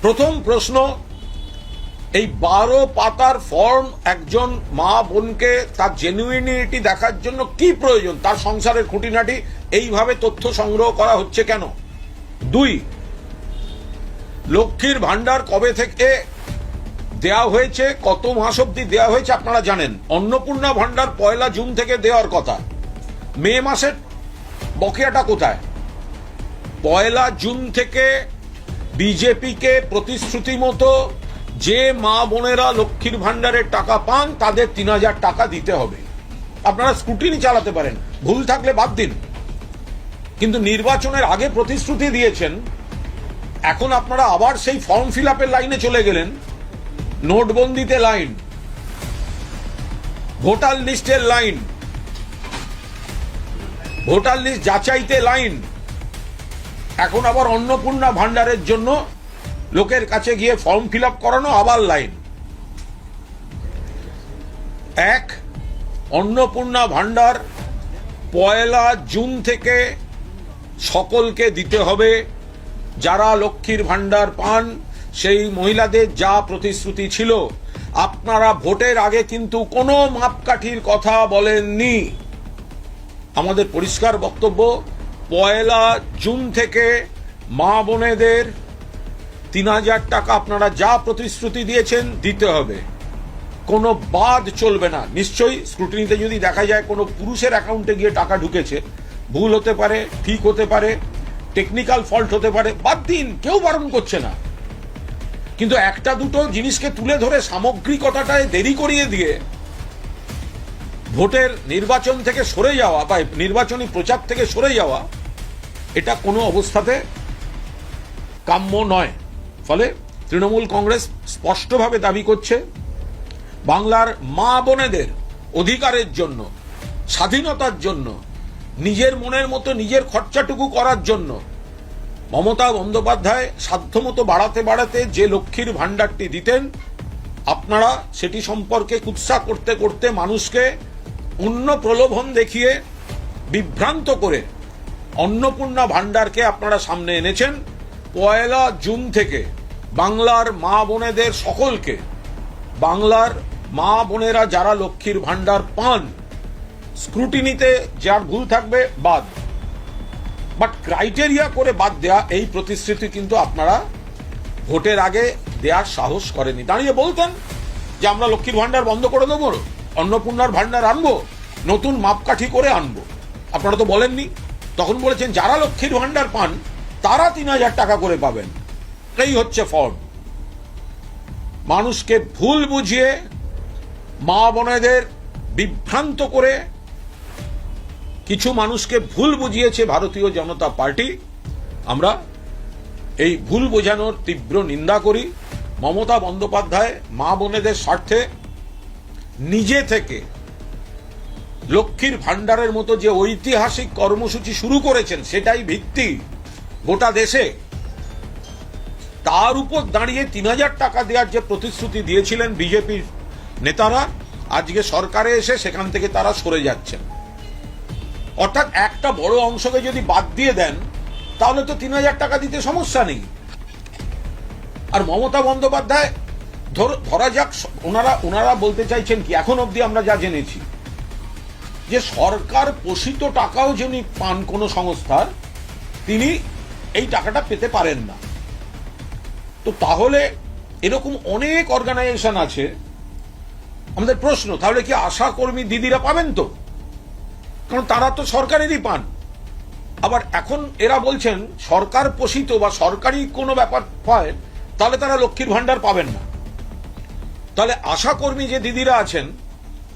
প্রথম প্রশ্ন, এই 12 পাতার ফর্ম একজন মা বোনকে তার জেনুইনিটি দেখার জন্য কি প্রয়োজন, তার সংসারের খুঁটিনাটি এইভাবে তথ্য সংগ্রহ করা হচ্ছে কেন? 2, লক্ষ্মীর ভান্ডার কবে থেকে দেয়া হয়েছে, কত মাস অব্দি দেয়া হয়েছে আপনারা জানেন। অন্নপূর্ণা ভান্ডার 1 জুন থেকে দেওয়ার কথা, মে মাসের বকেয়াটা কোথায়? 1 জুন থেকে বিজেপিকে প্রতিশ্রুতি মতো যে মা বোনেরা লক্ষ্মীর ভান্ডারের টাকা পান তাদের 3000 টাকা দিতে হবে। আপনারা স্ক্রুটিনি চালাতে পারেন, ভুল থাকলে বাদ দিন, কিন্তু নির্বাচনের আগে প্রতিশ্রুতি দিয়েছেন, এখন আপনারা আবার সেই ফর্ম ফিল আপের লাইনে চলে গেলেন। নোটবন্দিতে লাইন, ভোটার লিস্টের লাইন, ভোটার লিস্ট যাচাইতে লাইন, এখন আবার অন্নপূর্ণা ভান্ডারের জন্য লোকের কাছে গিয়ে ফর্ম ফিল আপ করানো, আবার লাইন। অন্নপূর্ণা ভান্ডার 1 জুন থেকে সকলকে দিতে হবে। যারা লক্ষ্মীর ভান্ডার পান সেই মহিলাদের যা প্রতিশ্রুতি ছিল, আপনারা ভোটের আগে কিন্তু কোনো মাপকাঠির কথা বলেননি। আমাদের পরিষ্কার বক্তব্য, 1 জুন থেকে মা বোনেদের 3000 টাকা আপনারা যা প্রতিশ্রুতি দিয়েছেন দিতে হবে, কোনো বাদ চলবে না। নিশ্চয়ই স্ক্রুটিনিতে যদি দেখা যায় কোনো পুরুষের অ্যাকাউন্টে গিয়ে টাকা ঢুকেছে, ভুল হতে পারে, ঠিক হতে পারে, টেকনিক্যাল ফল্ট হতে পারে, বাদ দিন, কেউ বারণ করছে না। কিন্তু একটা দুটো জিনিসকে তুলে ধরে সামগ্রিকতাটায় দেরি করিয়ে দিয়ে ভোটের নির্বাচন থেকে সরে যাওয়া বা নির্বাচনী প্রচার থেকে সরে যাওয়া, এটা কোনো অবস্থাতে কাম্য নয়। ফলে তৃণমূল কংগ্রেস স্পষ্টভাবে দাবি করছে, বাংলার মা বোনেদের অধিকারের জন্য, স্বাধীনতার জন্য, নিজের মনের মতো নিজের খরচাটুকু করার জন্য মমতা বন্দ্যোপাধ্যায় সাধ্যমতো বাড়াতে বাড়াতে যে লক্ষ্মীর ভান্ডারটি দিতেন, আপনারা সেটি সম্পর্কে কুৎসা করতে করতে মানুষকে অন্য প্রলোভন দেখিয়ে বিভ্রান্ত করে অন্নপূর্ণা ভান্ডারকে আপনারা সামনে এনেছেন। 1 জুন থেকে বাংলার মা বোনেদের সকলকে, বাংলার মা বোনেরা যারা লক্ষ্মীর ভান্ডার পান, স্ক্রুটিনিতে যার ভুল থাকবে বাদ, বাট ক্রাইটেরিয়া করে বাদ দেয়া, এই প্রতিশ্রুতি কিন্তু আপনারা ভোটের আগে দেওয়ার সাহস করেনি। দাঁড়িয়ে বলতেন যে আমরা লক্ষ্মীর ভান্ডার বন্ধ করে দেবো, অন্নপূর্ণার ভান্ডার আনবো, নতুন মাপকাঠি করে আনবো। আপনারা তো বলেননি, তখন বলেছেন যারা লক্ষ্মীর ভান্ডার পান তারা 3000 টাকা করে পাবেন। এই হচ্ছে ফর্ম। মানুষকে ভুল বুঝিয়ে, মা বোনেদের বিভ্রান্ত করে কিছু মানুষকে ভুল বুঝিয়েছে ভারতীয় জনতা পার্টি। আমরা এই ভুল বোঝানোর তীব্র নিন্দা করি। মমতা বন্দ্যোপাধ্যায় মা বোনেদের স্বার্থে নিজে থেকে লক্ষ্মীর ভান্ডারের মতো যে ঐতিহাসিক কর্মসূচি শুরু করেছেন, সেটাই ভিত্তি গোটা দেশে। তার উপর দাঁড়িয়ে 3000 টাকা দেওয়ার যে প্রতিশ্রুতি দিয়েছিলেন বিজেপির নেতারা, আজকে সরকারে এসে সেখান থেকে তারা সরে যাচ্ছেন। অর্থাৎ একটা বড় অংশকে যদি বাদ দিয়ে দেন তাহলে তো 3000 টাকা দিতে সমস্যা নেই। আর মমতা বন্দ্যোপাধ্যায়, ধরা যাক ওনারা বলতে চাইছেন কি, এখন অবধি আমরা যা জেনেছি যে সরকার পোষিত টাকাও যিনি পান কোন সংস্থার, তিনি এই টাকাটা পেতে পারেন না। তো তাহলে এরকম অনেক অর্গানাইজেশন আছে। আমাদের প্রশ্ন, তাহলে কি আশা কর্মী দিদিরা পাবেন? তো কারণ তারা তো সরকারেরই পান। আবার এখন এরা বলছেন সরকার পোষিত বা সরকারি কোনো ব্যাপার হয় তাহলে তারা লক্ষ্মীর ভান্ডার পাবেন না। তাহলে আশা কর্মী যে দিদিরা আছেন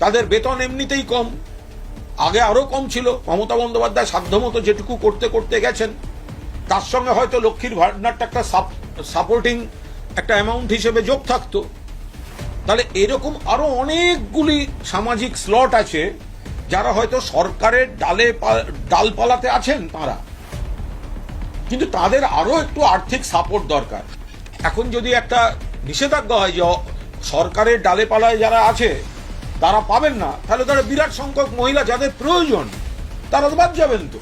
তাদের বেতন এমনিতেই কম, আগে আরো কম ছিল। মমতা বন্দ্যোপাধ্যায় সাধ্যমতো যেটুকু করতে করতে গেছেন, তার সঙ্গে হয়তো লক্ষ্মীর ভান্ডারটা একটা সাপোর্টিং একটা অ্যামাউন্ট হিসেবে যোগ থাকতো। তাহলে এরকম আরো অনেকগুলি সামাজিক স্লট আছে যারা হয়তো সরকারের ডালপালাতে আছেন তারা, কিন্তু তাদের আরো একটু আর্থিক সাপোর্ট দরকার। এখন যদি একটা নিষেধাজ্ঞা হয় যে সরকারের ডালে পালায় যারা আছে তারা পাবেন না, তাহলে তারা বিরাট সংখ্যক মহিলা যাদের প্রয়োজন তারা তো বাদ যাবেন। তো